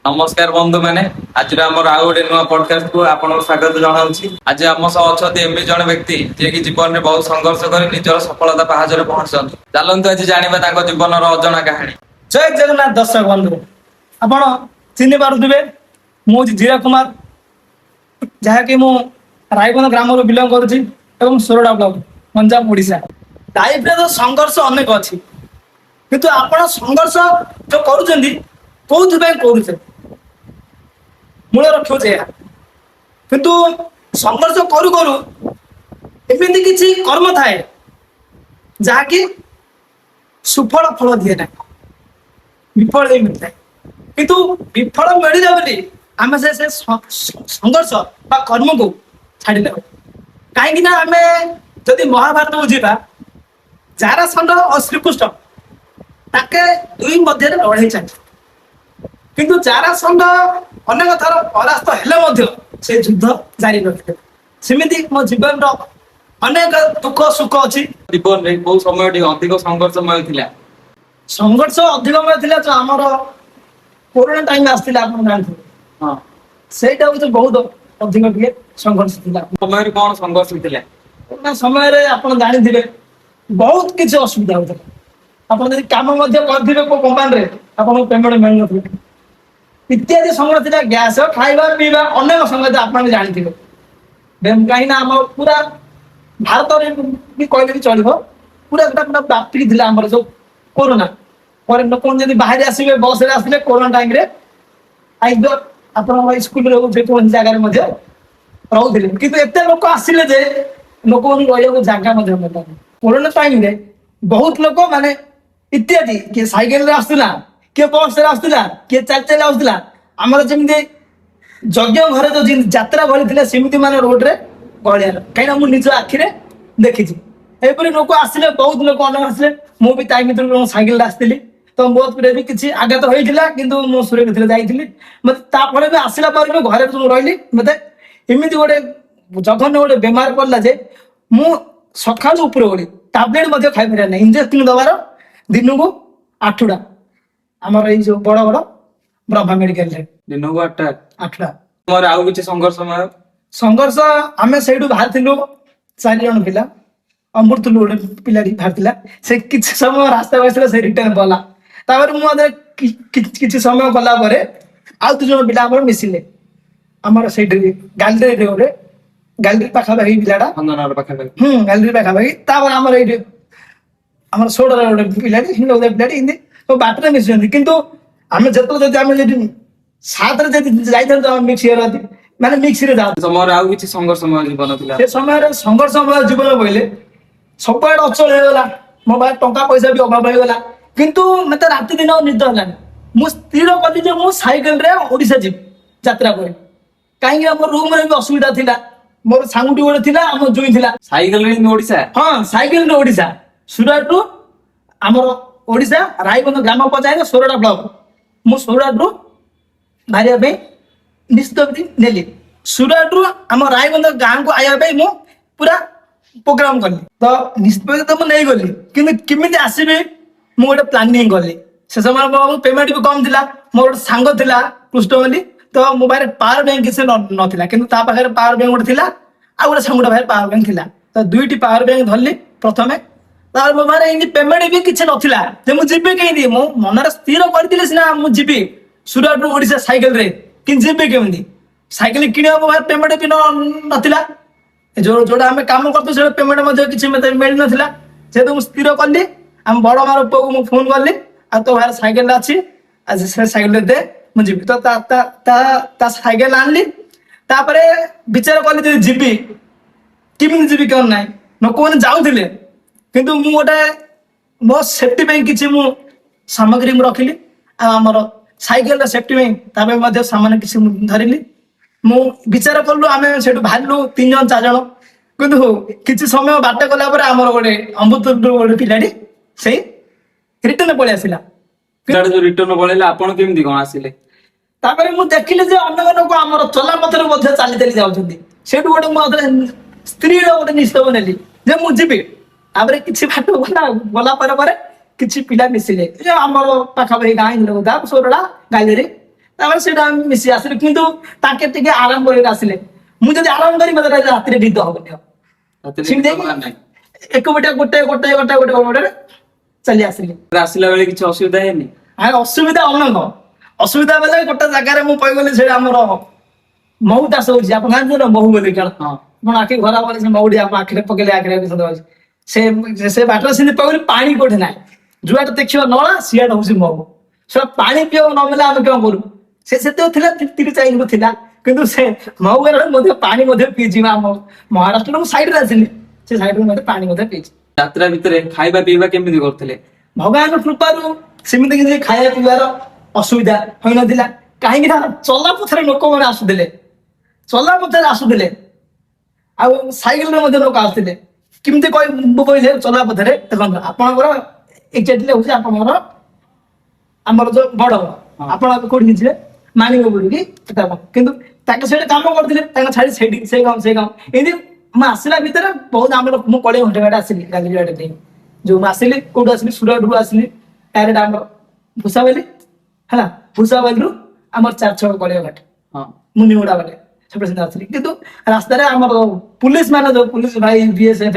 नमस्कार बंधु मैंने आज आम आउ गोटे नुआ पॉडकास्ट को आपन स्वागत जनाऊँ। आज आम सह अच्छा एमपी जन व्यक्ति जी की जीवन में बहुत संघर्ष कर निजर सफलता पहाज पहुंचती। चलतु आज जाना जीवन अजଣା कहानी। जय जगन्नाथ दर्शक बंधु आपण चिन्ह पारे मु धीरा कुमार जहाँकि मु रायगंज ग्राम बिलंग करुच्ची सोरडा ब्लॉक गंजाम ओडिशा। लाइफ रे तो संघर्ष अनेक अच्छी किंतु आपण संघर्ष जो करुछंदी कोउथबे करुछे मूल रखुचे किंतु संघर्ष करू करू एमती किसी कर्म थाए जहाँकि सुफल फल दिए ना विफल मिलता है किंतु विफल मिल जाए बोली आम से संघर्ष बा कर्म को छाड़ी देव कहीं आम जदि महाभारत बुझा जारासंध और श्रीकृष्ण ताके दुई मध्य लड़ाई चलती किंतु जारासंध अनेक थर परास्त हेले से युद्ध जारी रखिते सेमिति मो जीवन अनेक दुख सुख अच्छी जीवन में बहुत समय अधिक संघर्षमय थिला। संघर्ष अधिकमय थिला जो आमर कोरोना टाइम आसथिला आपण जानथि हां सेटा हो बहुत अधिक टिके संघर्ष थिला। समय रे कोन संघर्ष थिला कोरोना समय रे आपण जानि थिबे बहुत किछ असुविधा होता आपण यदि काम मध्ये करथिबे को कंपनी रे आपण पेमेंट मिल नथिबे इत्यादि संघर्ष थिला। गैस खाइबा पीबा अनेक संघर्ष आपण जानि थिबे बेम कहीं ना हम पूरा भारत रे भी कहले भी चलिबो पूरा पूरा व्यापी थिला हमर जो कोरोना पर लोक जदि बाहर आसबे बस रे आसले कोरोना टाइम रे आइदर आपण स्कूल रे जे कोन जगह रे मध्ये रहउथिले किंतु एते लोक आसिले जे लोक रहियो जगह मध्ये मिलता कोरोना टाइम रे बहुत लोक माने इत्यादि के साइकिल रे आसुला के बस रे आसुला के चल चल आसुला हमर जेमि यज्ञ घरे जो यात्रा भली थिले सेमिति माने रोड रे गळिया कहीं मु निज आखि रे देखि एपरी लोक आसिले बहुत लोक अनेक आसिले मु भी टाइम भीतर साइकिल आसली तो मो भी किसी आघात होता किंतु मु सुरक्षित जाइली मत तापर भी आसला पर भी घरे रही मत एमती गोटे जघन्य गोटे बेमार पड़ला जे मु सका ऊपर ओढ़ी टाबलेट खाई पारे ना इंजेक्शन दबार दिन को 8टा आमर ये बड़ बड़ ब्रह्मा मेडिकल दिन को 8टा मोर आउ किछि संघर्षमय संघर्ष आम से बाहर 4 जन पिला अमृत गोटे पिला बाहर से किसी समय रास्ता बसला से रिटर्न गला तापर मुझे किसी समय गला आउ 2 जन पिला मिसिले आमर से गैलरी गोटे गैलरी पाखापाखि पिलाटा गैलरी पाखापाखि तापर आमर ये आम सोडर गोटे पिला पिला तो बाटर मिशन कितु आम जो सात मिक्स माने मिक्स रे जाऊ समय आउ किछि संघर्षमय जीवन थिला। से समय संघर्षमय जीवन बोले सब आड़े अचल होगा मो पास टंका पैसा भी अभाव होगा किंतु मत राति दिन निद है मु स्थिर कली मु साइकेल रे ओडिशा जी यात्रा करी कहीं आम रूम रे भी असुविधा थिला मोर सांगुटी गोटे थिला आम जुई थिला साइकेल रे ओडिशा हां साइकेल रे ओडिशा सुरत रु आमर ओडिशा रायगंज ग्राम पंचायत सोरडा ब्लॉक मु सोरडा रु भारिया पे निष्पत्ति नेली सुरत रु आम रायगंज गाँव को आया मु पूरा प्रोग्राम कली तो निष्पत्ति तो मुझे गली कि केमी आसबि मु गोटे प्लानिंग कली से समय मो पेमेंट भी कम थिला मोर गोटे सांग थिला कृष्ण बोली तो मो पाखे पावर बैंक किसी नथिला किंतु ता पाखे पावर बैंक गोटे थिला आ गोटे सांगटा पाखे पावर बैंक थिला तो दुईटी पावर बैंक धरली प्रथमे तार मो पाखे इनि पेमेंट भी किसी नथिला जे मु जिबे केइदी मो मनरे स्थिर करथिले सिना मु जिबी सुरत रु ओडिशा साइकेल रे कि जिबे केमिदी साइकेल किनिया मो पाखे पेमेंट भी नथिला जो जोड़ा आम कम करते पेमेंट किसी मिल ना से तो स्थिर कली आम बड़ मार पु को फोन कली आ तो भाई साइकेल अच्छी से साइकेल दे मुझे तो साइकेल आनली विचार कली जी जीवी किमी जीवी कौन ना लोक मैंने जाऊे कितु मु गोटे मो सेफ्टी किसी मु सामग्री रखिली आमर साइकेल सेफ्टी सामान किसी धरली मु विचार कलु आम से बाहरलु 3 जन 4 जन किंतु किसी समय बाट गला आमर गोटे अमृत गोटे पिलाटी से रिटर्न पलि आसला जो रिटर्न पळेला आपण केमती कोन आसिले तापर मु देखिले जे अन्य मानको आमर चला पथरे मध्ये चाली चाली जाउछन्ती सेटु गोटे मु स्त्री रो गोटे निष्ठा नेली जे मु जिबे आबरे किछि बाट गला पर किछि पिला मिसिले जे आमर पाखा भाई गाँ सोरडा गालेरी ତାପରେ ସେଇଟା ଆମେ ମିଶି ଆସିଲୁ କିନ୍ତୁ ତାଙ୍କେ ଟିକେ ଆରାମ କରି ଆସିଲେ ମୁଁ ଯଦି ଆରାମ କରି ମତେ ରାତିରେ ନିଦ ହବନି ଆଉ ରାତିରେ ସେମିତି ନିଦ ହବାର ନାହିଁ। ଏକ ଗୋଟେ ଚାଲି ଆସିଲି। ଆସିଲା ବେଳେ କିଛି ଅସୁବିଧା ହେଇନି? ଆଉ ଅସୁବିଧା ଅନନ୍ତ ଅସୁବିଧା ବେଲେ ଗୋଟେ ଜାଗାରେ ମୁଁ କହିଗଲି ସେଇଟା ଆମର ମହୁ ଚାଷ ହଉଛି ଆପଣ ଜାଣିଛନ୍ତି ନା ମହୁ ବୋଲି କାରଣ ହଁ। ଆପଣ ଆଖି ଖରାପ ହେଲେ ସେ ମହୁଟି ଆପଣ ଆଖିରେ ପକେଇଲେ ଆଖିରେ ଅଛି ସେ ବାଟରେ ସେମିତି ପକେଇଲି ପାଣି କୋଉଠି ନାହିଁ ଯୁଆଡେ ଦେଖିବ ନଳା ସିଆଡେ ହଉଛି ମହୁ ସେଟା ପାଣି ପିଇବାକୁ ନ ମିଳିଲେ ଆମେ କଣ କରୁ ସେ ସେତେବେଳେ ଥିଲା 3-4 ଥିଲା କିନ୍ତୁ ସେ ମହୁ ମଧ୍ୟ ପାଣି ମଧ୍ୟ ପିଇଛି ଆମ ମହାରାଷ୍ଟ୍ରରୁ ମୁଁ ସାଇଡରେ ଆସିଲି ସେ ସାଇଡରୁ ମଧ୍ୟ ପାଣି ମଧ୍ୟ ପିଇଛି। ଯାତ୍ରା ଭିତରେ ଖାଇବା ପିଇବା କେମିତି କରୁଥିଲେ? ଭଗବାନ କୃପାରୁ ସେମିତି କିଛି ଖାଇବା ପିଇବାର ଅସୁବିଧା ହୋଇନଥିଲା କାହିଁକି ନା ଚଲା ପଥରେ ଲୋକମାନେ ଆସୁଥିଲେ ଚଲା ପଥରେ ଆସୁଥିଲେ ଆଉ ସାଇକେଲରେ ମଧ୍ୟ ଲୋକ ଆସୁଥିଲେ କେମିତି କହିଲେ ଚଲା ପଥରେ ଦେଖନ୍ତୁ ଆପଣଙ୍କର ଏକ୍ଜାକ୍ଟଲି ହଉଛି ଆପଣଙ୍କର ଆମର ଯୋଉ ବଡ ଆପଣ କୋଉଠିକି ଯିବେ ମାନିକ ବୁଲିକି କିନ୍ତୁ ତାଙ୍କ ସେଇଠି କାମ କରୁଥିଲେ ତାଙ୍କ ଛାଡି ସେଇଠି ସେଇ କାମ ଏମିତି ମୁଁ ଆସିଲା ଭିତରେ ବହୁତ ଆମର ମୁଁ 20 ଘଣ୍ଟା ଆସିଲି ଗାନ୍ଧୀ ଦେଇ ଯୋଉ ମୁଁ ଆସିଲି କୋଉଠୁ ଆସିଲି ସୁରଟରୁ ଆସିଲି ଡାଇରେକ୍ଟ ଆମର ଭୂଷାବାଲି ହେଲା ଭୂଷାବାଲିରୁ ଆମର 4-6 ଘାଟ ହଁ। ମୁନିଗୁଡା ବାଟେ ସେପଟେ ସେମିତି ଆସିଲି କିନ୍ତୁ ରାସ୍ତାରେ ଆମର ପୁଲିସ ମାନେ ଯୋଉ ପୁଲିସ ଭାଇ BSF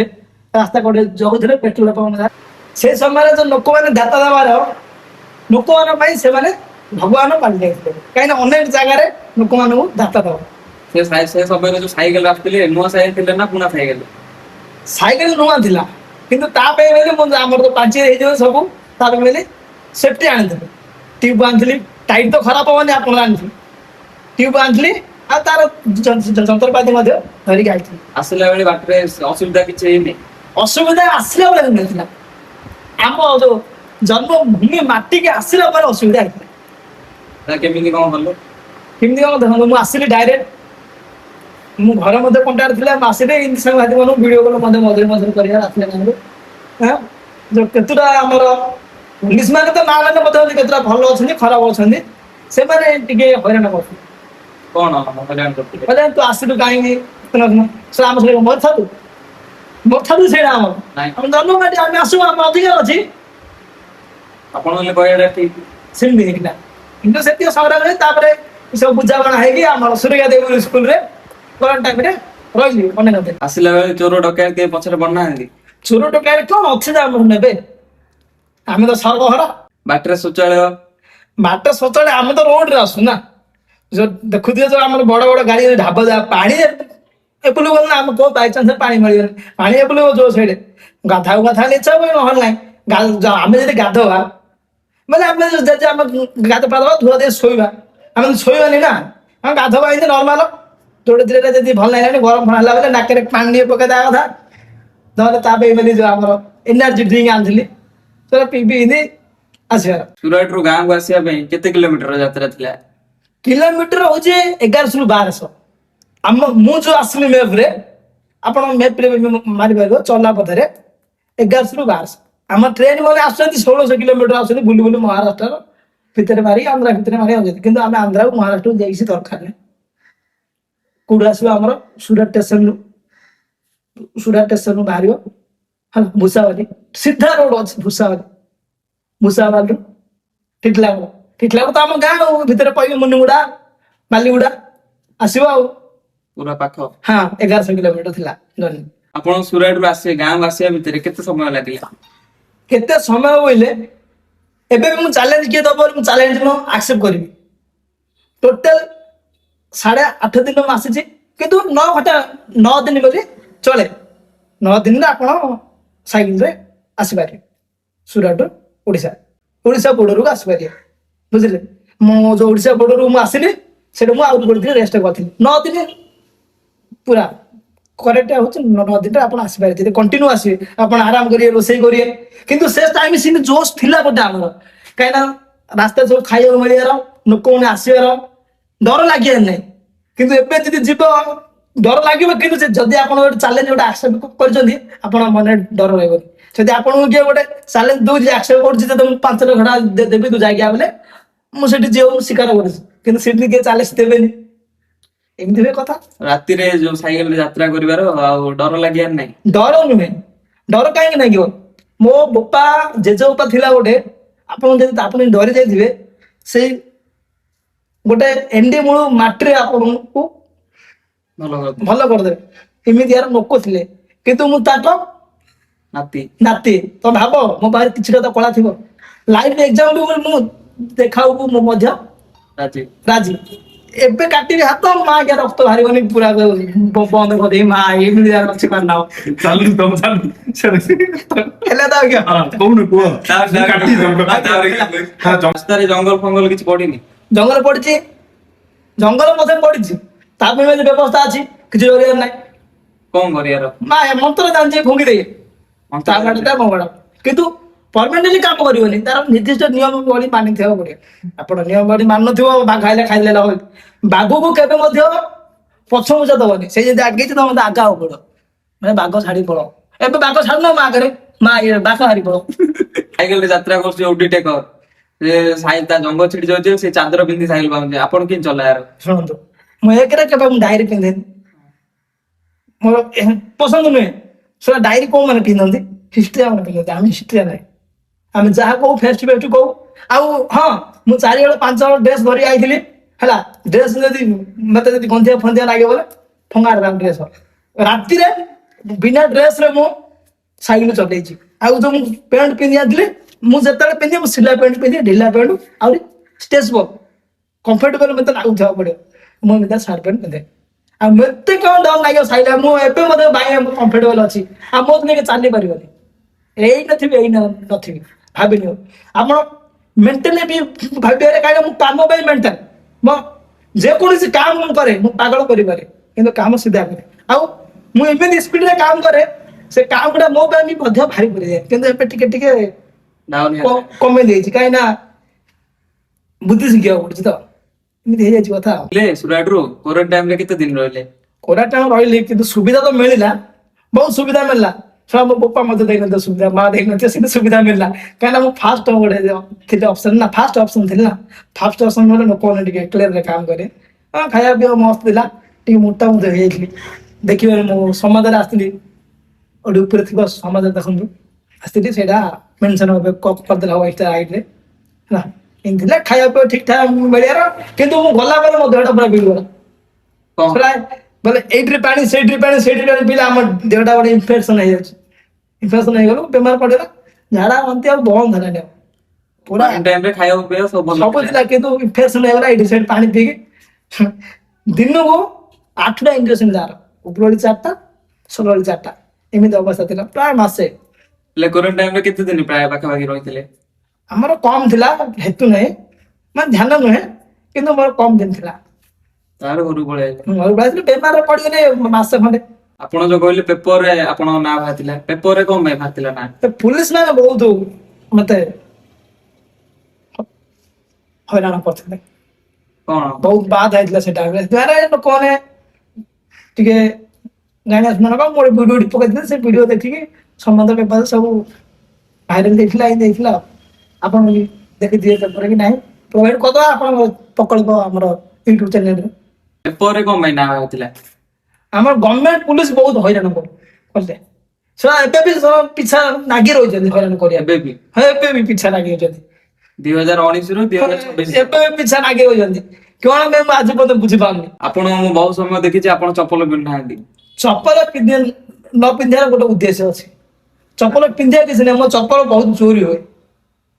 ରାସ୍ତା କଡେ ଜଗୁଥିଲେ ପେଟ୍ରୋଲ ପମ୍ପ ସେ ସମୟରେ ଯୋଉ ଲୋକମାନେ ଧ୍ୟାତ ଦେବାର ଲୋକମାନଙ୍କ ପାଇଁ ସେମାନେ ଭଗବାନ ପାଲି ଯାଇଥିଲେ କାହିଁକିନା ଅନେକ ଜାଗାରେ ଲୋକମାନଙ୍କୁ ଧ୍ୟାତ ଦେବ ସେ ସମୟରେ ଯୋଉ ସାଇକେଲ ଆସୁଥିଲେ ନୂଆ ସାଇକେଲ ଥିଲେ ନା ପୁଣା ସାଇକେଲ? ସାଇକେଲ ନୂଆ ଥିଲା କିନ୍ତୁ ତା ପାଇଁ ବେଲେ ମୁଁ ଆମର ତ ପାଞ୍ଚି ହେଇଯିବ ସବୁ ତା ପାଇଁ ବେଲେ ସେଫ୍ଟି ଆଣିଥିଲି ଟ୍ୟୁବ ଆଣିଥିଲି ଟାଇଟ୍ ତ ଖରାପ ହବନି ଆପଣ ଜାଣିଥିବେ ଟ୍ୟୁବ ଆଣିଥିଲି ଆଉ ତାର ଯନ୍ତ୍ରପାତି ମଧ୍ୟ ଧରିକି ଆଇଥିଲି। ଆସିଲା ବେଳେ ବାଟରେ ଅସୁବିଧା କିଛି ହେଇନି? ଅସୁବିଧା ଆସିଲା ବେଳେ ହେଇନଥିଲା ଆମ ଯୋଉ ଜନ୍ମଭୂମି ମାଟିକି ଆସିଲା ପରେ ଅସୁବିଧା ହେଇଥିଲା। କେମିତି କଣ କଲେ? କେମିତି କଣ ଦେଖନ୍ତୁ ମୁଁ ଆସିଲି ଡାଇରେକ୍ଟ ମୁଁ ଘରେ ମଧ୍ୟ କଣ୍ଟାକ୍ଟ ଥିଲା ମୁଁ ଆସିଲି ସାଙ୍ଗସାଥି ମାନଙ୍କୁ ଭିଡିଓ କଲ ମଧ୍ୟ ମଝିରେ କରିବା ଆସିଲେ ମାନଙ୍କୁ ଯୋଉ କେତେଟା ଆମର ପୋଲିସ ମାନେ ତ ନା ମାନେ ମଧ୍ୟ କେତେଟା ଭଲ ଅଛନ୍ତି ଖରାପ ଅଛନ୍ତି ସେମାନେ ଟିକେ ହଇରାଣ କରୁଛନ୍ତି। କଣ ହଇରାଣ କରୁଥିଲେ? ତୁ ଆସିଲୁ କାହିଁକି ସେ ଆମ ସହିତ ମରିଥାନ୍ତୁ ସେଇଟା ଆମର ନାଇଁ ଆମ ଜନ୍ମମାଟି ଆମେ ଆସିବୁ ଆମ ଅଧିକାର ଅଛି ଆପଣ ହେଲେ କହିବାଟା ଠିକ। ସେମିତି ହେଇଥିଲା କିନ୍ତୁ ସେତିକି ସଂଗ୍ରାମ ତାପରେ ସବୁ ବୁଝାମଣା ହେଇକି ଆମର ସୁରିକା ଦେବୀ ସ୍କୁଲରେ କରୋନା ଟାଇମରେ ରହିଲି ଅନେକ ଦିନ। ଆସିଲା ବେଳେ ଚୋର ଡକାୟତ କେହି ପଛରେ ପଡିନାହାନ୍ତି? ଚୋର ଟୋକାରେ କଣ ଅଛି ଯେ ଆମକୁ ନେବେ ଆମେ ତ ସର୍ବହରା ବାଟରେ ଶୌଚାଳୟ? ବାଟ ଶୌଚାଳୟ ଆମେ ତ ରୋଡରେ ଆସୁ ନା ଯୋଉ ଦେଖୁଥିବେ ଯୋଉ ଆମର ବଡ ବଡ ଗାଡି ଢାବ ପାଣି ଏପଟୁ ଗଲେ ନା ଆମେ କୋଉ ବାଇଚାନ୍ସ ପାଣି ମିଳିବନି ପାଣି ଏପଟୁ ଯୋଉ ସେଇଠି ଗାଧେଇଲେ ଇଚ୍ଛା ହୁଏ ନହେଲେ ନାହିଁ ଆମେ ଯଦି ଗାଧୋଇବା ମାନେ ଆମେ ଯଦି ଆମେ ଗାଧ ପାଧବା ଧୁଆ ଦେଇ ଶୋଇବା ଆମେ ଶୋଇବାନି ନା ଆମେ ଗାଧୋଇବା ଏମିତି ନର୍ମାଲ ଯୋଉଟେ ଧୀରେ ଯଦି ଭଲ ଲାଗିଲାନି ଗରମ ଫଳ ହେଲା ବଲେ ନାକରେ ପାଣି ଟିକେ ପକେଇଦବା କଥା ନହେଲେ ତା ପାଇଁ ବୋଲି ଯୋଉ ଆମର ଏନର୍ଜି ଡ୍ରିଙ୍କ ଆଣିଥିଲି ସେଟା ପିଇବି ଆସିବାର। ସୁରଟରୁ ଗାଁକୁ ଆସିବା ପାଇଁ କେତେ କିଲୋମିଟର ଯାତ୍ରା ଥିଲା? କିଲୋମିଟର ହଉଛି 1100-1200 ମୁଁ ଯୋଉ ଆସିଲି ମେପରେ ଆପଣ ମେପରେ ମାରିପାରିବ ଚଲା ପଥରେ 1100-1200 ଆମ ଟ୍ରେନ ମାନେ ଆସୁଛନ୍ତି 1600 କିଲୋମିଟର ଆସୁଛନ୍ତି ବୁଲି ବୁଲି ମହାରାଷ୍ଟ୍ରର ଭିତରେ ମାରି ଆନ୍ଧ୍ରା ଭିତରେ ମାରି ଆସୁଛନ୍ତି କିନ୍ତୁ ଆମେ ଆନ୍ଧ୍ରାକୁ ମହାରାଷ୍ଟ୍ରକୁ ଯାଇକି ଦରକାର ନାହିଁ କୋଉଠୁ ଆସିବ ଆମର ସୁରଟ ଷ୍ଟେସନରୁ ବାହାରିବ ହେଲା ଭୂଷାବାଲି ସିଧା ରୋଡ ଅଛି ଭୂଷାବାଲିରୁ ଠିକଲାଗ ତ ଆମ ଗାଁ ଆଉ ଭିତରେ କହିବି ମୁନିଗୁଡା ବାଲିଗୁଡା ଆସିବ ଆଉ ପୁରା ପାଖ? ହଁ 1100 କିଲୋମିଟର ଥିଲା ଜର୍ଣ୍ଣି। ଆପଣ ସୁରଟରୁ ଆସିବେ ଗାଁକୁ ଆସିବା ଭିତରେ କେତେ ସମୟ ଲାଗିଲା? କେତେ ସମୟ ବୋଇଲେ ଏବେ ବି ମୁଁ ଚ୍ୟାଲେଞ୍ଜ କିଏ ଦବ ମୁଁ ଚ୍ୟାଲେଞ୍ଜ ମୁଁ ଆକ୍ସେପ୍ଟ କରିବି ଟୋଟାଲ 8.5 ଦିନ ମୁଁ ଆସିଛି କିନ୍ତୁ 9 ଦିନ ବୋଲି ଚଳେ 9 ଦିନରେ ଆପଣ ସାଇକେଲରେ ଆସିପାରିବେ ସୁରଟରୁ ଓଡ଼ିଶା ବୋର୍ଡରକୁ ଆସିପାରିବେ ବୁଝିଲେ ମୁଁ ଯୋଉ ଓଡ଼ିଶା ବୋର୍ଡରରୁ ମୁଁ ଆସିଲି ସେଟା ମୁଁ ଆଉ ଗୋଟେ ଦିନ ରେଷ୍ଟ କରିଥିଲି 9 ଦିନ ପୁରା କରେକ୍ଟ ହଉଛି 9 ଦିନରେ ଆପଣ ଆସିପାରିବେ ଯଦି କଣ୍ଟିନ୍ୟୁ ଆସିବେ ଆପଣ ଆରାମ କରିବେ ରୋଷେଇ କରିବେ କିନ୍ତୁ ସେ ଟାଇମ ସେମିତି ଜୋସ୍ ଥିଲା ଗୋଟେ ଆମର କାହିଁକିନା ରାସ୍ତାରେ ସବୁ ଖାଇବାକୁ ମିଳିବାର ଲୋକମାନେ ଆସିବାର ଡର ଲାଗିବାର ନାହିଁ କିନ୍ତୁ ଏବେ ଯଦି ଯିବ ଡର ଲାଗିବ କିନ୍ତୁ ଯଦି ଆପଣ ଗୋଟେ ଚ୍ୟାଲେଞ୍ଜ ଗୋଟେ ଆକ୍ସେପ୍ଟ କରିଛନ୍ତି ଆପଣଙ୍କ ମନରେ ଡର ରହିବନି ଯଦି ଆପଣଙ୍କୁ କିଏ ଗୋଟେ ଚ୍ୟାଲେଞ୍ଜ ଦଉଛି ଆକ୍ସେପ୍ଟ କରୁଛି ତ ମୁଁ 5 ଲକ୍ଷ ଟଙ୍କା ଦେବି ତୁ ଯାଇକି ବୋଲେ ମୁଁ ସେଠି ଯିବାକୁ ସ୍ୱୀକାର କରୁଛି କିନ୍ତୁ ସେଠି କିଏ ଚ୍ୟାଲେଞ୍ଜ ଦେବେନି ଏମିତି ହୁଏ କଥା। ରାତିରେ ଯୋଉ ସାଇକେଲରେ ଯାତ୍ରା କରିବାର ଆଉ ଡର ଲାଗିବାର ନାହିଁ? ଡର ନୁହେଁ ଡର କାହିଁକି ଲାଗିବ ମୋ ବୋପା ଜେଜେ ବୋପା ଥିଲା ଗୋଟେ ଆପଣ ଯଦି ଆପଣ ଡରି ଯାଇଥିବେ ସେଇ ଗୋଟେ ଏଣ୍ଡି ମୂଳ ମାଟିରେ ଆପଣଙ୍କୁ ଭଲ କଥା। ଭଲ କରିଦେବେ ଏମିତି ୟାର ଲୋକ ଥିଲେ କିନ୍ତୁ ମୁଁ ତାଙ୍କ ନାତି ନାତି ତ ଭାବ ମୋ ପାଖରେ କିଛିଟା ତ କଳା ଥିବ ଲାଇଫ ଏକ୍ସାମ୍ପଲ ମୁଁ ଦେଖାଉକୁ ମୁଁ ମଧ୍ୟ ରାଜି। ରାଜି ଏବେ କାଟିବି ହାତ ମା ଆଜ୍ଞା ରକ୍ତ ବାହାରିବନି ପୁରା ବନ୍ଦ କରିଦେବି ମା ଏମିତି ଅଛି ପାରୁନା ଚାଲୁ ତମ ଚାଲୁ ହେଲେ ତ ଆଜ୍ଞା କହୁନୁ କୁହ ରାସ୍ତାରେ ଜଙ୍ଗଲ ଫଙ୍ଗଲ କିଛି ପଡିନି? ଜଙ୍ଗଲ ପଡିଛି ଜଙ୍ଗଲ ମଧ୍ୟ ପଡିଛି ତା ପାଇଁ ମଧ୍ୟ ବ୍ୟବସ୍ଥା ଅଛି କିଛି କରିବାର ନାହିଁ କଣ କରିବାର? ମା ମନ୍ତ୍ର ଜାଣିଛି ଫୁଙ୍କି ଦେଇ ମନ୍ତ୍ର ତା ବାଟ ତା ମଙ୍ଗଳ କିନ୍ତୁ ପରମାନେଣ୍ଟଲି କାମ କରିବନି ତାର ନିର୍ଦ୍ଦିଷ୍ଟ ନିୟମ ଭଳି ମାନିଥିବାକୁ ପଡିବ ଆପଣ ନିୟମ ଭଳି ମାନୁନଥିବ ବାଘ ଖାଇଲେ ଖାଇଲେ ବାଘକୁ କେବେ ମଧ୍ୟ ପଛମୁଚ ଦବନି ସେ ଯଦି ଆଗେଇଛି ତମେ ଆଗା ହବ ପଡ ମାନେ ବାଘ ଛାଡି ପଳ ଏବେ ବାଘ ଛାଡୁନ ମା ଆଗରେ ମା ଇଏ ବାଘ ହାରି ପଳ ସାଇକେଲରେ ଯାତ୍ରା କରୁଛି ଓଡି ଟେକର ସେ ସାଇକେଲ ତା ଜଙ୍ଗ ଛିଡି ଯାଉଛି ସେ ଚାଦର ପିନ୍ଧି ସାଇକେଲ ପାଉଛି ଆପଣ କେମିତି ଚଲାୟାର? ଶୁଣନ୍ତୁ ମୁଁ ଏକରେ କେବେ ମୁଁ ଡାଇରୀ ପିନ୍ଧେନି ମୋର ପସନ୍ଦ ନୁହେଁ ସେଟା ଡାଇରୀ କୋଉ ମାନେ ପିନ୍ଧନ୍ତି ହିଷ୍ଟ୍ରି ମାନେ ପିନ୍ଧନ୍ତି ଆମେ ହିଷ୍ଟ୍ରି ନାହିଁ ଆମେ ଯାହା କହୁ ଫେସ୍ ଟୁ ଫେସ୍ ଟୁ କହୁ ଆଉ ହଁ ମୁଁ 4 ହଳ 5 ହଳ ଡ୍ରେସ୍ ଧରି ଆଇଥିଲି ହେଲା ଡ୍ରେସ୍ ଯଦି ମତେ ଯଦି ଗନ୍ଧିଆ ଫନ୍ଧିଆ ଲାଗେ ବୋଲେ ଫଙ୍ଗା ଡ୍ରେସ୍ ରାତିରେ ବିନା ଡ୍ରେସରେ ମୁଁ ସାଇକେଲ ଚଲେଇଛି ଆଉ ଯୋଉ ମୁଁ ପ୍ୟାଣ୍ଟ ପିନ୍ଧି ଆସିଥିଲି ମୁଁ ଯେତେବେଳେ ପିନ୍ଧି ମୁଁ ସିଲା ପ୍ୟାଣ୍ଟ ପିନ୍ଧି ଢିଲା ପ୍ୟାଣ୍ଟ ଆହୁରି ଷ୍ଟେଜ କମ୍ଫର୍ଟେବଲ ମତେ ଲାଗୁଥିବାକୁ ପଡିବ ମୁଁ ଏମିତି ସାର୍ଟ ପ୍ୟାଣ୍ଟ ପିନ୍ଧେ ଆଉ ମତେ କଣ ଡର ଲାଗିବ ସାଇଲା ମୁଁ ଏବେ ମଧ୍ୟ ଭାଇ କମ୍ଫର୍ଟେବଲ ଅଛି ଆଉ ମୋ ନେଇକି ଚାଲି ପାରିବନି ଏଇ ନଥିବି ଏଇ ନଥିବି ଭାବିନି ଆପଣ ମେଣ୍ଟାଲି ବି ଭାବିବାରେ କାହିଁକି ମୁଁ କାମ ପାଇଁ ମେଣ୍ଟାଲ ମୋ ଯେକୌଣସି କାମ ମୁଁ କରେ ମୁଁ ପାଗଳ କରିପାରେ କିନ୍ତୁ କାମ ସିଧା କରେ ଆଉ ମୁଁ ଏମିତି ସ୍ପିଡରେ କାମ କରେ ସେ କାମ ଗୁଡା ମୋ ପାଇଁ ବି ମଧ୍ୟ ଭାରି ପଡିଯାଏ କିନ୍ତୁ ଏବେ ଟିକେ ଟିକେ ଡାଉନ କମେଇ ଦେଇଛି କାହିଁକି ନା ବୁଦ୍ଧି ଶିଖିବାକୁ ପଡୁଛି ତ ଏମିତି ହେଇଯାଇଛି କଥା ଆଉ ସୁରାଟରୁ କୋରୋନା ଟାଇମ ରେ କେତେ ଦିନ ରହିଲେ? କୋରାଟ ରହିଲି କିନ୍ତୁ ସୁବିଧା ତ ମିଳିଲା ବହୁତ ସୁବିଧା ମିଳିଲା ଛୁଆ ମୋ ବାପା ମତେ ଦେଇନଥିଲେ ସୁବିଧା ମା ଦେଇନଥିଲେ ସେମିତି ସୁବିଧା ମିଳିଲା କାହିଁକିନା ମୁଁ ଫାଷ୍ଟ ଗୋଟେ ଥିଲେ ଅପସନ ନା ଫାଷ୍ଟ ଅପସନ ଥିଲା ନା ଫାଷ୍ଟ ଅପସନ ମାନେ ଲୋକମାନେ ଟିକେ କ୍ଲିୟରରେ କାମ କରେ ହଁ ଖାଇବା ପିଇବା ମସ୍ତ ଥିଲା ଟିକେ ମୋଟା ମଧ୍ୟ ହେଇଯାଇଥିଲି ଦେଖିବାରେ ମୁଁ ସମାଜରେ ଆସିଥିଲି ଗୋଟେ ଉପରେ ଥିବା ସମାଜରେ ଦେଖନ୍ତୁ ଆସିଥିଲି ସେଇଟା ମେନସନ କରିଦେଲା ହବ ଏକ୍ସଟ୍ରା ହାଇଟରେ ହେଲା ଏମିତି ଥିଲା ଖାଇବା ପିଇବା ଠିକ ଠାକ ମିଳିବାର କିନ୍ତୁ ମୁଁ ଗଲା ପରେ ମୋ ଦେହଟା ପୁରା ବିଗିଗଲା କଣ? ବୋଲେ ଏଇଠି ପାଣି ସେଇଠି ପାଣି ପିଇଲେ ଆମ ଦେହଟା ଗୋଟେ ଇନଫେକ୍ସନ ହେଇଯାଉଛି ଇନଫେକ୍ସନ ହେଇଗଲା ବେମାର ପଡିଗଲା ଝାଡା ବାନ୍ତି ଆଉ ବନ୍ଦ ହେଲାନି ଆଉ ପୁରା ଟାଇମ ରେ ଖାଇବା ପିଇବା ସବୁ ଭଲ ସବୁ ଥିଲା କିନ୍ତୁ ଇନଫେକ୍ସନ ହେଇଗଲା ଏଇଠି ସେଇଠି ପାଣି ପିଇକି ଦିନକୁ 8ଟା ଇଞ୍ଜେକ୍ସନ ଯାହାର ଉପରଓଳି 4ଟା ସୋଲଓଳି 4ଟା ଏମିତି ଅବସ୍ଥା ଥିଲା ପ୍ରାୟ ମାସେ ହେଲେ କୋରୋନା ଟାଇମ ରେ କେତେ ଦିନ ପ୍ରାୟ ପାଖାପାଖି ରହିଥିଲେ? ଆମର କମ ଥିଲା ହେତୁ ନାହିଁ ମାନେ ଧ୍ୟାନ ନୁହେଁ କିନ୍ତୁ ମୋର କମ ଦିନ ଥିଲା ତାର ଘରକୁ ପଳେଇ ଯାଇଥିଲେ। ଘରକୁ ଆସିଲି ବେମାର ପଡିଗଲି ମାସେ ଖଣ୍ଡେ ଆପଣ ଯୋଉ କହିଲେ ପେପରରେ ଆପଣଙ୍କ ନାଁ ବାହାରିଥିଲା ପେପରରେ କଣ ପାଇଁ ବାହାରିଥିଲା ନା? ତ ପୁଲିସ ମାନେ ବହୁତ ମତେ ହଇରାଣ କରିଥିଲେ କଣ? ବହୁତ ବାଦ ହେଇଥିଲା ସେ ଟାଇମରେ ଦ୍ୱାରା ଲୋକମାନେ ଟିକେ ଜାଣି ଆସୁନ କଣ ମୋର ଭିଡିଓ ପକେଇଥିଲେ ସେ ଭିଡିଓ ଦେଖିକି ସମସ୍ତ ପେପର ସବୁ ଭାଇରାଲ ଦେଇଥିଲା ଏଇ ଦେଇଥିଲା ଆପଣ ବି ଦେଖିଥିବେ ପେପର କି ନାହିଁ ପ୍ରୋଭାଇଡ କରିଦବା ଆପଣ ପ୍ରକଳ୍ପ ଆମର ୟୁଟ୍ୟୁବ ଚ୍ୟାନେଲରେ ପେପରରେ କଣ ପାଇଁ ନାଁ ବାହାରିଥିଲା? ଆମର ଗଭର୍ଣ୍ଣମେଣ୍ଟ ପୁଲିସ ବହୁତ ହଇରାଣ କଲେ ସେଟା ଏବେ ବି ପିଛା ନାଗି ରହିଛନ୍ତି ହଇରାଣ କରିବା ଏବେ ବି ହଁ ଏବେ ବି ପିଛା ନାଗି ରହିଛନ୍ତି 2019 ରୁ 2026 ଏବେ ବି ପିଛା ନାଗି ରହିଛନ୍ତି କଣ ପାଇଁ ମୁଁ ଆଜି ପର୍ଯ୍ୟନ୍ତ ବୁଝିପାରୁନି ଆପଣ ମୁଁ ବହୁତ ସମୟ ଦେଖିଛି ଆପଣ ଚପଲ ପିନ୍ଧୁନାହାନ୍ତି। ଚପଲ ନ ପିନ୍ଧିବାର ଗୋଟେ ଉଦ୍ଦେଶ୍ୟ ଅଛି ଚପଲ ପିନ୍ଧିବା କିଛି ନାହିଁ ମୋ ଚପଲ ବହୁତ ଚୋରି ହୁଏ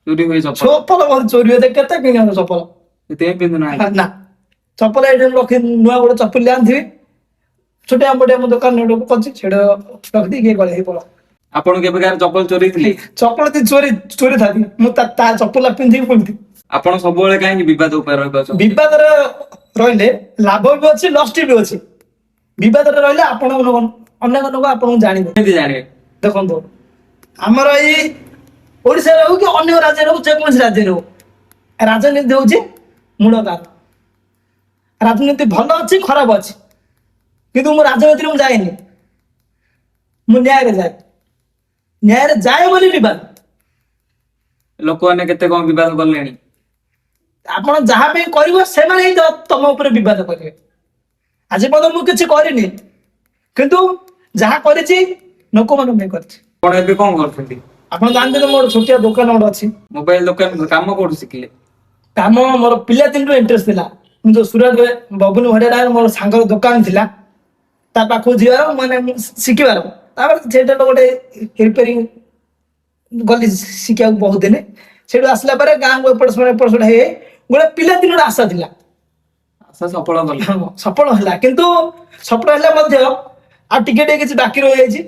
ଚୋରି ହୁଏ ଚପଲ ଚପଲ ବହୁତ ଚୋରି ହୁଏ କେତେ କିଣିବ ଚପଲ ସେଥିପାଇଁ ପିନ୍ଧୁନାହାନ୍ତି। ନା ଚପଲ ଏଇଠି ରଖି ନୂଆ ଗୋଟେ ଚପଲ ଆଣିଥିବି ଛୋଟିଆ ମୋଟିଆ ମୋ ଦୋକାନ କରିଛି ସେଇଟା ରଖିଦେଇ କିଏ ଗଲେ ପଳ ଆପଣ କେବେ କାହାର ଚପଲ ଚୋରିଥିଲେ? ଚପଲ ଚୋରି ଚୋରି ଥାନ୍ତି ମୁଁ ତା ଚପଲ ପିନ୍ଧିକି ବୁଲିଥିଲି ଆପଣ ସବୁବେଳେ କାହିଁକି ବିବାଦ ଉପରେ ରହିପାରୁଛନ୍ତି? ବିବାଦରେ ରହିଲେ ଲାଭ ବି ଅଛି ନଷ୍ଟ ବି ଅଛି ବିବାଦରେ ରହିଲେ ଆପଣ ଅନେକ ଲୋକ ଆପଣଙ୍କୁ ଜାଣିବେ କେମିତି ଜାଣିବେ? ଦେଖନ୍ତୁ ଆମର ଏଇ ଓଡିଶାରେ ହଉ କି ଅନ୍ୟ ରାଜ୍ୟରେ ହଉ ଯେକୌଣସି ରାଜ୍ୟରେ ହଉ ରାଜନୀତି ହଉଛି ମୂଳ କାରଣ ରାଜନୀତି ଭଲ ଅଛି ଖରାପ ଅଛି କିନ୍ତୁ ମୁଁ ରାଜନୀତିରେ ମୁଁ ଯାଏନି ମୁଁ ନ୍ୟାୟରେ ଯାଏ ବୋଲି ବିବାଦ ଲୋକମାନେ କେତେ କଣ ବିବାଦ କଲେଣି ଆପଣ ଯାହା ପାଇଁ କରିବ ସେମାନେ ହିଁ ତମ ଉପରେ ବିବାଦ କରିବେ ଆଜି ପର୍ଯ୍ୟନ୍ତ ମୁଁ କିଛି କରିନି କିନ୍ତୁ ଯାହା କରିଛି ଲୋକମାନଙ୍କ ପାଇଁ କରିଛି ଆପଣ ଏବେ କଣ କରୁଛନ୍ତି? ଆପଣ ଜାଣିଛନ୍ତି ମୋର ଛୋଟିଆ ଦୋକାନ ଗୋଟେ ଅଛି ମୋବାଇଲ ଦୋକାନ କାମ କୋଉଠି ଶିଖିଲେ? କାମ ମୋର ପିଲାଦିନରୁ ଇଣ୍ଟରେଷ୍ଟ ଥିଲା ମୁଁ ଯୋଉ ସୁରଟରେ ବବୁଲ ଭଡିଆ ମୋର ସାଙ୍ଗର ଦୋକାନ ଥିଲା ତା ପାଖକୁ ଯିବାର ମାନେ ମୁଁ ଶିଖିବାର ତାପରେ ସେଇଟା ତ ଗୋଟେ ରିପେୟାରିଂ ଗଲି ଶିଖିବାକୁ ବହୁତ ଦିନ ସେଠୁ ଆସିଲା ପରେ ଗାଁକୁ ଏପଟ ସେପଟ ହେଇ ଗୋଟେ ପିଲାଦିନର ଆଶା ଥିଲା ଆଶା ସଫଳ କଲେ। ହଁ, ସଫଳ ହେଲା କିନ୍ତୁ ସଫଳ ହେଲେ ମଧ୍ୟ ଆଉ ଟିକେ ଟିକେ କିଛି ବାକି ରହିଯାଇଛି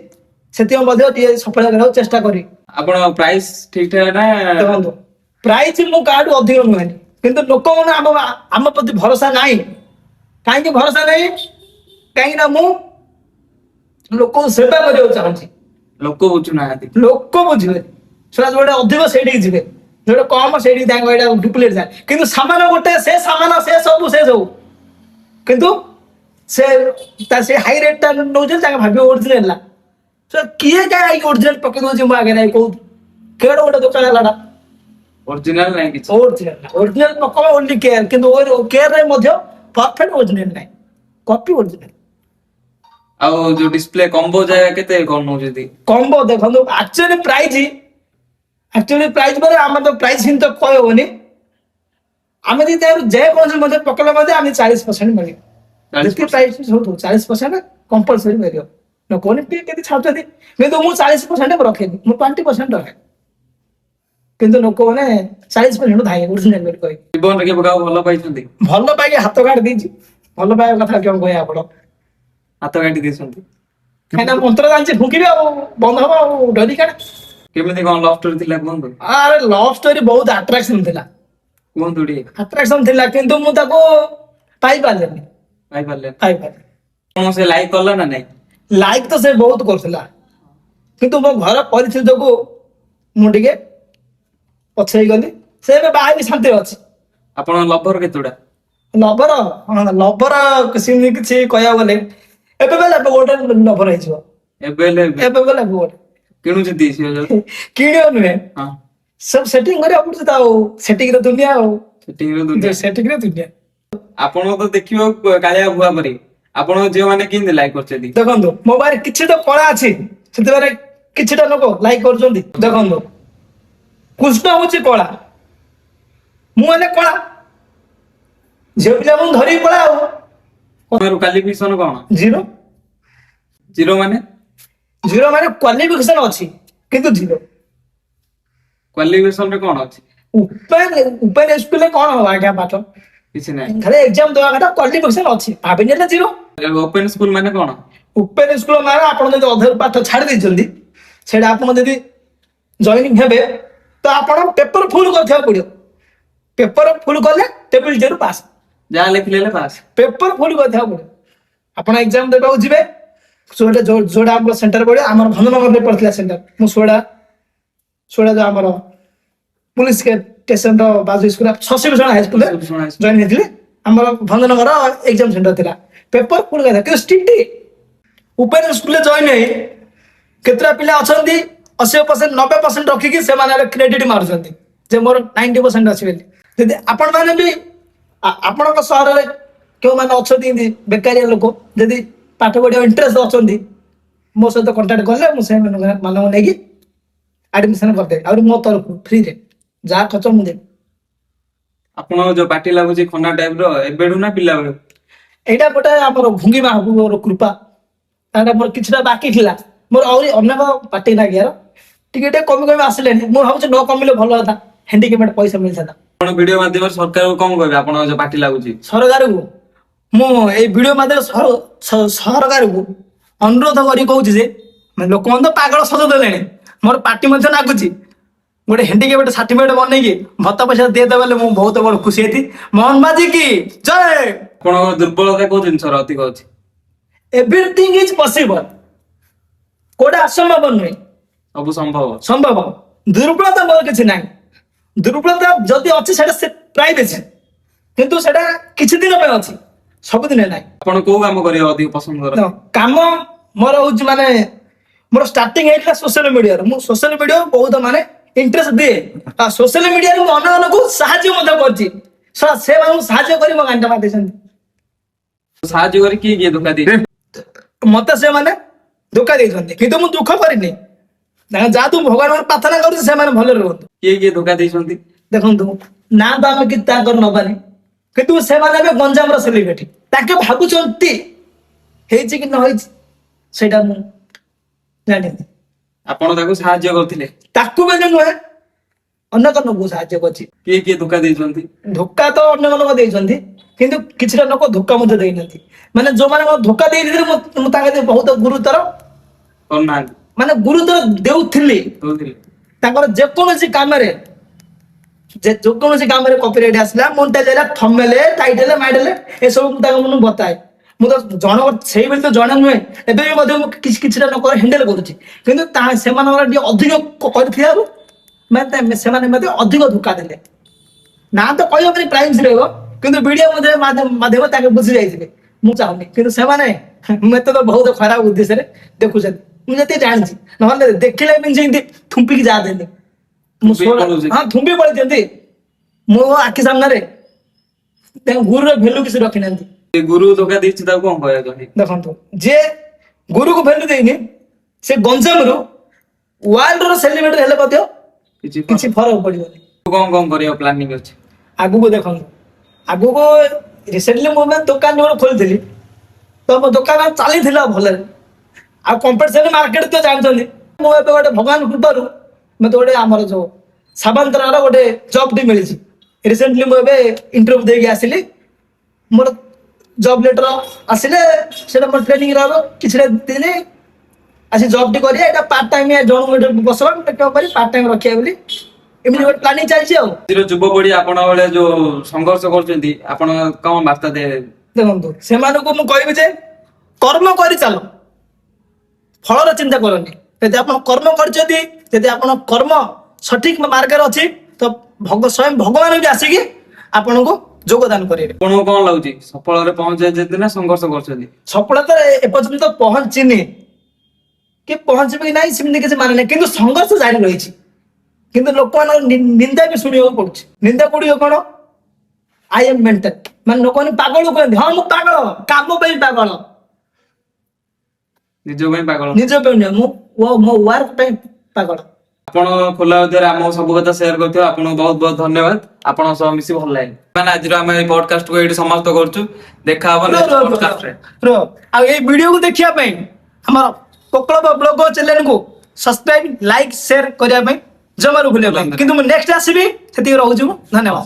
ସେଥିପାଇଁ ମଧ୍ୟ ଟିକେ ସଫଳ କରିବାକୁ ଚେଷ୍ଟା କରିବି। ଆପଣ ପ୍ରାଇସ୍ ଠିକ ଠାକ ନା? ଦେଖନ୍ତୁ ପ୍ରାଇସ୍ ମୁଁ କାହାଠୁ ଅଧିକ ନୁହେଁନି କିନ୍ତୁ ଲୋକମାନେ ଆମ ପ୍ରତି ଭରସା ନାହିଁ। କାହିଁକି ଭରସା ନାହିଁ? କାହିଁକି ନା ମୁଁ ଲୋକଙ୍କୁ ସେବା କରିବାକୁ ଚାହୁଁଛି। ଲୋକ ବୁଝୁନାହାନ୍ତି। ଲୋକ ବୁଝିବେ ସେଟା ଯୋଉଟା ଅଧିକ ସେଇଠିକି ଯିବେ ଯୋଉଟା କମ ସେଇଠିକି ତାଙ୍କ ଏଇଟା ଡୁପ୍ଲିକେଟ ଯାଏ କିନ୍ତୁ ସାମାନ ଗୋଟେ ସେ ସାମାନ ସେ ସବୁ କିନ୍ତୁ ସେ ସେ ହାଇ ରେଟ୍ ଟା ନଉଛନ୍ତି ତାଙ୍କ ଭାବିବ ଓରିଜିନାଲ ହେଲା କିଏ କାହିଁ ଓରିଜିନାଲ ପକେଇ ଦଉଛି ମୋ ଆଗରେ କହୁଛୁ କେଡେ ଗୋଟେ ଦୋକାନ ହେଲାଟା ଅରିଜିନାଲ ନାହିଁ କିଛି। ଓରିଜିନାଲ ନକମ ଓନ୍ଲି କେୟାର କିନ୍ତୁ କେୟାର ରେ ମଧ୍ୟ ପରଫେକ୍ଟ ଓରିଜିନାଲ ନାହିଁ କପି ଓରିଜିନାଲ। ଆଉ ଯୋଉ ଡିସପ୍ଲେ କମ୍ବୋ ଜାଗା କେତେ କଣ ନଉଛନ୍ତି? କମ୍ବୋ ଦେଖନ୍ତୁ ଆକ୍ଚୁଆଲି ପ୍ରାଇସ୍ ପରେ ଆମେ ତ ପ୍ରାଇସ୍ ହିଁ ତ କହିହବନି ଆମେ ଯଦି ତାର ଯେକୌଣସି ମଧ୍ୟ ପକେଇଲେ ମଧ୍ୟ ଆମେ 40% ମିଳିବ 40%? ଯେତିକି ପ୍ରାଇସ୍ ସବୁ 40% କମ୍ପଲସରି ମିଳିବ ଲୋକମାନେ ଟିକେ କେତେ ଛାଡୁଛନ୍ତି କିନ୍ତୁ ମୁଁ 40% ରଖେନି ମୁଁ 20% ରଖେ କିନ୍ତୁ ଲୋକମାନେ 40% ଧାଇ ଓରିଜିନାଲ ବୋଲି କହି ଜୀବନରେ କେବେ କାହାକୁ ଭଲ ପାଇଛନ୍ତି? ଭଲ ପାଇକି ହାତ କାଢି ଦେଇଛି ଭଲ ପାଇବା କଥା କେଉଁ କହିବା ଆପଣ ହାତ କାଟି ଦେଇଛନ୍ତି? କାହିଁକିନା ମନ୍ତ୍ର ଜାଣିଛି ଫୁଙ୍କିବି ଆଉ ବନ୍ଦ ହବ ଆଉ ଡରି କାଢେ। କେମିତି କଣ ଲଭ ଷ୍ଟୋରି ଥିଲା କୁହନ୍ତୁ? ଆରେ ଲଭ ଷ୍ଟୋରି ବହୁତ ଆଟ୍ରାକ୍ସନ ଥିଲା କୁହନ୍ତୁ ଟିକେ। ଆଟ୍ରାକ୍ସନ ଥିଲା କିନ୍ତୁ ମୁଁ ତାକୁ ପାଇପାରିଲିନି ପାଇପାରିଲେ? ପାଇପାରିଲି କଣ ସେ ଲାଇକ୍ କଲା ନା ନାଇଁ? ଲାଇକ୍ ତ ସେ ବହୁତ କରୁଥିଲା କିନ୍ତୁ ମୋ ଘର ପରିସ୍ଥିତି ଯୋଗୁ ମୁଁ ଟିକେ ପଛେଇ ଗଲି ସେ ଏବେ ବାହା ହେଇକି ଶାନ୍ତିରେ ଅଛି। ଆପଣଙ୍କ ଲଭର କେତେଟା? ଲଭର ଲଭର ସେମିତି କିଛି କହିବାକୁ ଗଲେ ଏବେ ବେଲେ ଗୋଟେ ଲଭର ହେଇଯିବ ଏବେ ହେଲେ ଏବେ ଏବେ ବେଲେ ଗୋଟେ କିଣୁଛନ୍ତି ସିଏ ଯୋଉ? କିଣିବ ନୁହେଁ ହଁ, ସବୁ ସେଟିଂ କରିବାକୁ ପଡୁଛି ତ ଆଉ ସେଟିଂର ଦୁନିଆ ଆଉ ସେଟିଂର ଦୁନିଆ। ସେଟିଂର ଦୁନିଆ। ଆପଣଙ୍କୁ ତ ଦେଖିବାକୁ କାଳିଆ ଭୁଆ ପରି ଆପଣଙ୍କ ଝିଅ ମାନେ କେମିତି ଲାଇକ୍ କରୁଛନ୍ତି? ଦେଖନ୍ତୁ ମୋ ପାଖରେ କିଛି ତ କଳା ଅଛି ସେଥିପାଇଁ କିଛିଟା ଲୋକ ଲାଇକ୍ କରୁଛନ୍ତି। ଦେଖନ୍ତୁ କୃଷ୍ଣ ହଉଛି କଳା ମୁଁ ହେଲେ କଳା ଝିଅ ପିଲା ମୁଁ ଧରିକି କଳା ଆଉ କ୍ୱାଲିଫିକେସନ କଣ? ଜିରୋ ଜିରୋ ମାନେ? ଜିରୋ ମାନେ କ୍ୱାଲିଫିକେସନ ଅଛି କିନ୍ତୁ ଜିରୋ। କ୍ୱାଲିଫିକେସନ ରେ କଣ ଅଛି? ଉପେନ ସ୍କୁଲରେ କଣ ହବ ଆଜ୍ଞା ପାଠ କିଛି ନାହିଁ। ଖାଲି ଏକ୍ଜାମ ଦେବା କଥା କ୍ୱାଲିଫିକେସନ ଅଛି ଭାବିନି ହେଲେ ଜିରୋ। ଓପେନ ସ୍କୁଲ ମାନେ କଣ? ଉପେନ ସ୍କୁଲ ମାନେ ଆପଣ ଯଦି ଅଧେ ପାଠ ଛାଡି ଦେଇଛନ୍ତି ସେଇଟା ଆପଣ ଯଦି ଜଏନିଂ ହେବେ ତ ଆପଣ ପେପର ଫୁଲ କରିଥିବାକୁ ପଡିବ ପେପର ଫୁଲ କଲେ ଟେବୁଲ ଜିରୋ ପାସ୍ ଯାହା ଲେଖିଲେ ପାସ୍। ପେପର ଫୁଲ କରିଥିବାକୁ ପଡିବ ଆପଣ ଏକ୍ଜାମ ଦେବାକୁ ଯିବେ ଯୋଉଟା ଆମର ସେଣ୍ଟର ପଡିବ ଆମର ଭଞ୍ଜନଗରରେ ପଡିଥିଲା ସେଣ୍ଟର ମୁଁ ଯୋଉ ଆମର ପୁଲିସ ଷ୍ଟେସନର ବାଜୁ ସ୍କୁଲ ଶଶିଭୂଷଣ ହାଇସ୍କୁଲରେ ଜଏନ୍ ହେଇଥିଲି ଆମର ଭଞ୍ଜନଗର ଏକ୍ଜାମ ସେଣ୍ଟର ଥିଲା ପେପର ଫୁଲ କରିଥିଲା କିନ୍ତୁ ଷ୍ଟ୍ରିକ୍ଟ ଉପେନ ସ୍କୁଲରେ ଜଏନ୍ ହେଇ କେତେଟା ପିଲା ଅଛନ୍ତି 80% 90% ରଖିକି ସେମାନେ କ୍ରେଡିଟ ମାରୁଛନ୍ତି ଯେ ମୋର 90% ଅଛି ବୋଲି ଯଦି ଆପଣ ମାନେ ବି ଆପଣଙ୍କ ସହରରେ କେଉଁମାନେ ଅଛନ୍ତି ଏମିତି ବେକାରିଆ ଲୋକ ଯଦି ପାଠ ପଢିବା ଇଣ୍ଟରେଷ୍ଟ ଅଛନ୍ତି ମୋ ସହିତ କଣ୍ଟାକ୍ଟ କଲେ ମୁଁ ସେମାନଙ୍କୁ ନେଇକି ଆଡମିସନ କରିଦେବି ଆହୁରି ମୋ ତରଫରୁ ଫ୍ରିରେ ଯାହା ଖର୍ଚ୍ଚ ମୁଁ ଦେବି। ଆପଣଙ୍କ ଯୋଉ ପାଟି ଲାଗୁଛି ଖନା ଟାଇପ ର ଏବେଠୁ ନା ପିଲା ବେଳୁ? ଏଇଟା ଗୋଟେ ଆମର ଭୁଙ୍ଗି ମହାପ୍ରଭୁର କୃପା ତାହେଲେ ମୋର କିଛିଟା ବାକି ଥିଲା ମୋର ଆହୁରି ଅନେକ ପାଟି ଲାଗିବାର ଟିକେ ଟିକେ କମି ଆସିଲେନି ମୁଁ ଭାବୁଛି ନ କମିଲେ ଭଲ କଥା ହ୍ୟାଣ୍ଡିକେପେଡ୍ ପଇସା ମିଳିଥାନ୍ତା। ଆପଣ ଭିଡିଓ ମାଧ୍ୟମରେ ସରକାରକୁ କଣ କହିବେ ଆପଣଙ୍କ ଯୋଉ ପାଟି ଲାଗୁଛି? ସରକାରକୁ ମୁଁ ଏଇ ଭିଡିଓ ମାଧ୍ୟମରେ ସରକାରକୁ ଅନୁରୋଧ କରି କହୁଛି ଯେ ଲୋକମାନେ ତ ପାଗଳ ସଜ ଦେଲେଣି ମୋର ପାଟି ମଧ୍ୟ ଲାଗୁଛି ଗୋଟେ ହ୍ୟାଣ୍ଡିକେପେଡ୍ ସାର୍ଟିଫିକେଟ୍ ବନେଇକି ଭତ୍ତା ପଇସା ଦେଇଦେବେ ବୋଲେ ମୁଁ ବହୁତ ବଡ ଖୁସି ହେଇଛି। ମୋହନ ମାଝୀ କି ଜୟ। ଆପଣଙ୍କ ଦୁର୍ବଳତା କୋଉ ଜିନିଷର ଅଧିକ ଅଛି? ଏଭ୍ରିଥିଙ୍ଗ ଇଜ ପସିବଲ କୋଉଟା ଅସମ୍ଭବ ନୁହେଁ ସବୁ ସମ୍ଭବ। ସମ୍ଭବ ଦୁର୍ବଳତା ମୋର କିଛି ନାହିଁ ଦୁର୍ବଳତା ଯଦି ଅଛି ସେଟା ସେ ପ୍ରାଇଭେସି କିନ୍ତୁ ସେଟା କିଛି ଦିନ ପାଇଁ ଅଛି ସବୁଦିନ ନାହିଁ। ଆପଣ କୋଉ କାମ କରିବାକୁ ଅଧିକ ପସନ୍ଦ କରନ୍ତି? କାମ ମୋର ହଉଛି ମାନେ ମୋର ଷ୍ଟାର୍ଟିଂ ହେଇଥିଲା ସୋସିଆଲ ମିଡିଆରେ ମୁଁ ସୋସିଆଲ ମିଡିଆ ବହୁତ ମାନେ ଇଣ୍ଟରେଷ୍ଟ ଦିଏ ଆଉ ସୋସିଆଲ ମିଡିଆରେ ମୁଁ ଅନ୍ୟମାନଙ୍କୁ ସାହାଯ୍ୟ ମଧ୍ୟ କରିଛି ସେମାନଙ୍କୁ ସାହାଯ୍ୟ କରି ମୋ ଗାଣ୍ଡ ମାରିଦେଇଛନ୍ତି। ସାହାଯ୍ୟ କରି କିଏ ଧୋକା ଦେଇଛି? ମତେ ସେମାନେ ଧୋକା ଦେଇଛନ୍ତି କିନ୍ତୁ ମୁଁ ଦୁଃଖ କରିନି ଯାହା ତୁ ଭଗବାନଙ୍କର ପ୍ରାର୍ଥନା କରୁଛି ସେମାନେ ଭଲରେ ରୁହନ୍ତୁ। କିଏ ଧୋକା ଦେଇଛନ୍ତି? ଦେଖନ୍ତୁ ନା ତ ଆମେ କିଛି ତାଙ୍କର ନବାନି କିନ୍ତୁ ସେମାନେ ଏବେ ଗଞ୍ଜାମର ସେଲିବ୍ରିଟି। ତାଙ୍କେ ଭାବୁଛନ୍ତି ହେଇଛି କି ନ ହେଇଛି ସେଇଟା ମୁଁ ଜାଣିନି। ଆପଣ ତାକୁ ସାହାଯ୍ୟ କରିଥିଲେ? ତାକୁ ମାନେ ନୁହେଁ, ଅନେକ ଲୋକଙ୍କୁ ସାହାଯ୍ୟ କରିଛି। କିଏ କିଏ ଧୋକା ଦେଇଛନ୍ତି? ଧୋକା ତ ଅନେକ ଲୋକ ଦେଇଛନ୍ତି, କିନ୍ତୁ କିଛିଟା ଲୋକ ଧୋକା ମଧ୍ୟ ଦେଇନାହାନ୍ତି। ମାନେ ଯୋଉମାନେ ଧୋକା ଦେଇଥିଲେ ମୁଁ ତାଙ୍କ ବହୁତ ଗୁରୁତର କରୁନାହାନ୍ତି? ମାନେ ଗୁରୁତର ଦେଉଥିଲି। ଦଉଥିଲେ? ତାଙ୍କର ଯେକୌଣସି କାମରେ ଯେକୌଣସି କାମରେ କପିରାଇଟ ଆସିଲା, ମଣ୍ଟାଇଜ ହେଲା, ଥମ୍ବନେଲ, ଟାଇଟଲ, ମାଇଟଲ ଏସବୁ ମୁଁ ତାଙ୍କ ମୁଁ ବତାଏ। ମୁଁ ତ ସେଇଭଳି ତ ଜଣେ ନୁହେଁ, ଏବେ ବି ମଧ୍ୟ ମୁଁ କିଛିଟା ଲୋକ ହ୍ୟାଣ୍ଡେଲ କରୁଛି। କିନ୍ତୁ ସେମାନଙ୍କର ଟିକେ ଅଧିକ କରିଥିବାରୁ ମାନେ ସେମାନେ ମଧ୍ୟ ଅଧିକ ଧୋକା ଦେଲେ। ନା ତ କହିବନି ପ୍ରାଇମସି ରହିବ, କିନ୍ତୁ ଭିଡିଓ ମାଧ୍ୟମ ତାଙ୍କେ ବୁଝି ଯାଇଥିବେ। ମୁଁ ଚାହୁଁନି, କିନ୍ତୁ ସେମାନେ ମତେ ତ ବହୁତ ଖରାପ ଉଦ୍ଦେଶ୍ୟରେ ଦେଖୁଛନ୍ତି, ମୁଁ ଯେତିକି ଜାଣିଛି। ନହେଲେ ଦେଖିଲେ ବି ଯେମିତି ଥୁମ୍ପିକି ଯା ଦେଲି। ମୁଁ ହଁ ଥୁମ୍ପି ପଳେଇଛନ୍ତି ମୋ ଆଖି ସାମ୍ନାରେ। ତାଙ୍କ ଗୁରୁର ଭ୍ୟାଲୁ କିଛି ରଖିନାହାନ୍ତି। ସେ ଗୁରୁ ଧୋକା ଦେଇଛି, ତାକୁ କଣ କହିବା ଚାହୁଁଛନ୍ତି? ଦେଖନ୍ତୁ, ଯିଏ ଗୁରୁକୁ ଭ୍ୟାଲୁ ଦେଇନି ସେ ଗଞ୍ଜାମରୁ ୱାର୍ଲଡ ର ସେଲିବ୍ରିଟି ହେଲେ ମଧ୍ୟ କିଛି ଫରକ ପଡିବନି। କଣ କରିବା ପ୍ଲାନିଂ ଅଛି ଆଗକୁ? ଦେଖନ୍ତୁ, ଆଗକୁ ରିସେଣ୍ଟଲି ମୁଁ ଦୋକାନ ଯୋଉ ଖୋଲିଥିଲି, ତ ମୋ ଦୋକାନ ଚାଲିଥିଲା ଭଲରେ। ଆଉ କମ୍ପିଟିସନ ମାର୍କେଟ ତ ଜାଣିଛନ୍ତି। ମୁଁ ଏବେ ଗୋଟେ ଭଗବାନ କୃପାରୁ ମତେ ଗୋଟେ ଆମର ଯୋଉ ସାବାନ୍ତରାର ଗୋଟେ ଜବ୍ ଟି ମିଳିଛି। ରିସେଣ୍ଟଲି ମୁଁ ଏବେ ଇଣ୍ଟରଭ୍ୟୁ ଦେଇକି ଆସିଲି। ମୋର ଜବ୍ ଲେଟର ଆସିଲେ ସେଟା ମୋର ଟ୍ରେନିଂ ରହିବ କିଛିଟା ଦିନ। ଆସି ଜବ୍ ଟି କରିବା, ଏଇଟା ପାର୍ଟ ଟାଇମ ଜଣକୁ ବସବା କରି ପାର୍ଟ ଟାଇମ ରଖିବା ବୋଲି ଏମିତି ଗୋଟେ ପ୍ଲାନିଂ ଚାଲିଛି। ଆଉ ଯୁବପିଢି ଆପଣ ଭଳିଆ ଯୋଉ ସଂଘର୍ଷ କରୁଛନ୍ତି, ଆପଣ କଣ ବାର୍ତ୍ତା ଦେବେ? ଦେଖନ୍ତୁ, ସେମାନଙ୍କୁ ମୁଁ କହିବି ଯେ କର୍ମ କରି ଚାଲ, ଫଳର ଚିନ୍ତା କରନି। ଯଦି ଆପଣ କର୍ମ କରିଛନ୍ତି, ଯଦି ଆପଣ କର୍ମ ସଠିକ ମାର୍ଗରେ ଅଛି, ତ ସ୍ୱୟଂ ଭଗବାନ ବି ଆସିକି ଆପଣଙ୍କୁ ଯୋଗଦାନ କରିବେ। ଆପଣଙ୍କୁ କଣ ଲାଗୁଛି, ସଫଳରେ ପହଞ୍ଚାଇଛନ୍ତି ନା ସଂଘର୍ଷ କରୁଛନ୍ତି? ସଫଳତାରେ ଏପର୍ଯ୍ୟନ୍ତ ପହଞ୍ଚିନି, କି ପହଞ୍ଚିବ କି ନାହିଁ ସେମିତି କିଛି ମାନେ ନାହିଁ, କିନ୍ତୁ ସଂଘର୍ଷ ଜାରି ରହିଛି। କିନ୍ତୁ ଲୋକମାନଙ୍କ ନିନ୍ଦା ବି ଶୁଣିବାକୁ ପଡୁଛି। ନିନ୍ଦା ପଡିବ କଣ? ଆଇ ଏମ୍ ମେଣ୍ଟାଲ, ମାନେ ଲୋକମାନେ ପାଗଳ କୁହନ୍ତି। ହଁ ମୁଁ ପାଗଳ, କାମ ପାଇଁ ପାଗଳ, ନିଜ ପାଇଁ ପାଗଳ? ନିଜ ପାଇଁ ନୁହେଁ, ମୁଁ ମୋ ୱାର୍କ ପାଇଁ ପାଗଳ। ଆପଣ ଖୋଲା ହୃଦୟରେ ଆମକୁ ସବୁ କଥା ସେୟାର କରିଥିବ, ଆପଣଙ୍କୁ ବହୁତ ବହୁତ ଧନ୍ୟବାଦ। ଆପଣଙ୍କ ସହ ମିଶି ଭଲ ଲାଗେ। ମାନେ ଆଜିର ଆମେ ଏଇ ପଡକାଷ୍ଟ କୁ ଏଇଠି ସମାପ୍ତ କରୁଛୁ। ଦେଖା ହବ ନେକ୍ସଟ ପଡକାଷ୍ଟରେ। ଆଉ ଏଇ ଭିଡିଓକୁ ଦେଖିବା ପାଇଁ ଆମର କୋକଳବ ବ୍ଲଗ ଚ୍ୟାନେଲକୁ ସବସ୍କ୍ରାଇବ, ଲାଇକ୍, ସେୟାର କରିବା ପାଇଁ ଜମାରୁ ଭୁଲିବା ପାଇଁ। କିନ୍ତୁ ମୁଁ ନେକ୍ସଟ ଆସିବି, ସେତିକି ରହୁଛି ମୁଁ। ଧନ୍ୟବାଦ।